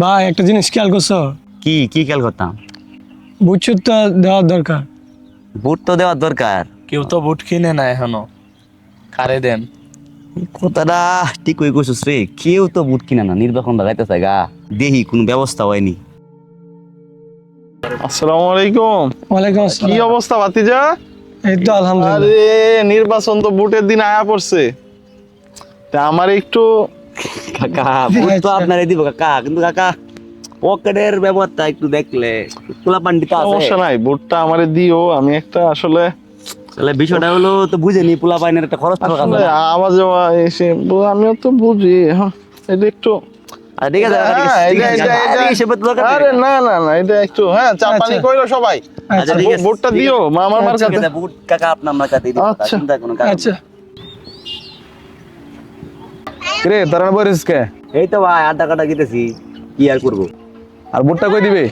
ভাই একটা জিনিস খেয়াল করছো? কি কি খেয়াল করতাম? বুঝছো তো দেওয়ার দরকার। বুট তো দেওয়ার দরকার। কেউ তো বুট কিনে না এখনো, কারে দেন? কথাটা ঠিক হয়ে কইছিস রে, কেউ তো বুট কিনা না, নির্বাচন লাগাইতেছে গা, দেখি কোনো ব্যবস্থা হয়নি। আসসালামু আলাইকুম। ওয়ালাইকুম কি আসসালাম। অবস্থা ভাতিজা? এই তো আলহামদুলিল্লাহ। আরে নির্বাচন তো বুটের দিন আয়া পড়ছে, তা আমার একটু কাকা বুট তো আচ্ছা। আপনারে দিব কাকা, কিন্তু কাকা পকেটের ব্যাপারটা একটু দেখলে খোলা পান্ডিতা আছে। সমস্যা নাই, বুটটা আমারে দিও। আমি একটা আসলে তাহলে বিষয়টা হলো তো বুঝেনি, পোলা পাইনের একটা খরচ থাকার আসলে কথা না। আওয়াজ এসে আমিও তো বুঝি, হ্যাঁ এটা একটু আচ্ছা, ঠিক আছে কাকা, হ্যাঁ, ঠিক আছে, ঠিক আছে, আরে হিসেবে তো দরকার নেই আরে কাকা। না না না, এটা একটু হ্যাঁ চা পানি আচ্ছা। কইলো সবাই। আচ্ছা ঠিক আছে, বুটটা ঠিক দিও আছে। আমার মার ঠিক কাছে। আছে, বুট কাকা আপনার কাছে দিব, আচ্ছা। চিন্তা কোনো কারণ আচ্ছা নেই। রে তারা বলিস কে? এই তো ভাই আড্ডা কাটা গিতেছি, কি আর করবো। আর বুটটা কই দিবে?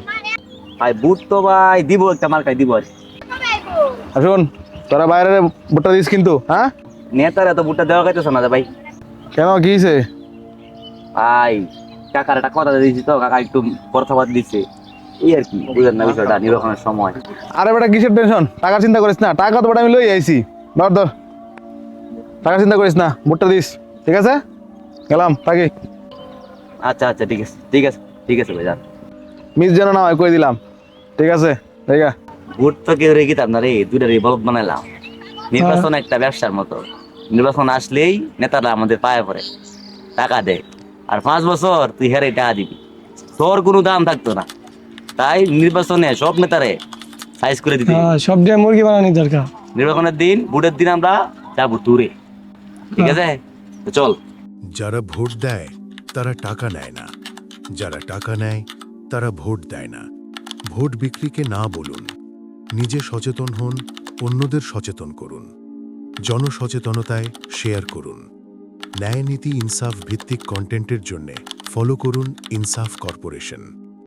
ভাই বুট তো ভাই দিব, একটা মার্কায় দিব আর কি। শুন, তোরা বাইরে বুটটা দিস কিন্তু, হ্যাঁ? নেতারা তো বুটটা দেওয়া খাইতেছে না রে ভাই। কেন কি হইছে? ভাই কাকার একটা কথা দিয়েছি তো, কাকা একটু কথাবাদ দিচ্ছে, এই আর কি, বুঝলেন না বিষয়টা, নির্বাচনের সময়। আরে বেটা কিসের টেনশন, টাকার চিন্তা করিস না, টাকা তো বেটা আমি লই আইছি। ধর ধর, টাকার চিন্তা করিস না, বুটটা দিস, ঠিক আছে? গেলাম থাকি। আচ্ছা আচ্ছা, ঠিক আছে ঠিক আছে ঠিক আছে ভাই, যান। মিস যেন না হয় কই দিলাম, ঠিক আছে? ঠিক আছে। বুট তো কেউ রেখে না রে, দুইটা রিভলভ বানাইলাম। নির্বাচন একটা ব্যবসার মতো, নির্বাচন আসলেই নেতারা আমাদের পায়ে পড়ে, টাকা দেয়, আর 5 বছর তুই হেরে টাকা দিবি, তোর কোনো দাম থাকতো না। তাই নির্বাচনে সব নেতারে সাইজ করে দিতে হবে। হ্যাঁ, সব দিয়ে মুরগি বানানি দরকার। নির্বাচনের দিন, ভোটের দিন আমরা যাবো ট্যুরে, ঠিক আছে? তো চল। যারা ভোট দেয় তারা টাকা নেয় না, যারা টাকা নেয় তারা ভোট দেয় না। ভোট বিক্রিকে না বলুন, নিজে সচেতন হন, অন্যদের সচেতন করুন। জনসচেতনতায় শেয়ার করুন। ন্যায় নীতি ইনসাফ ভিত্তিক কন্টেন্টের জন্য ফলো করুন ইনসাফ কর্পোরেশন।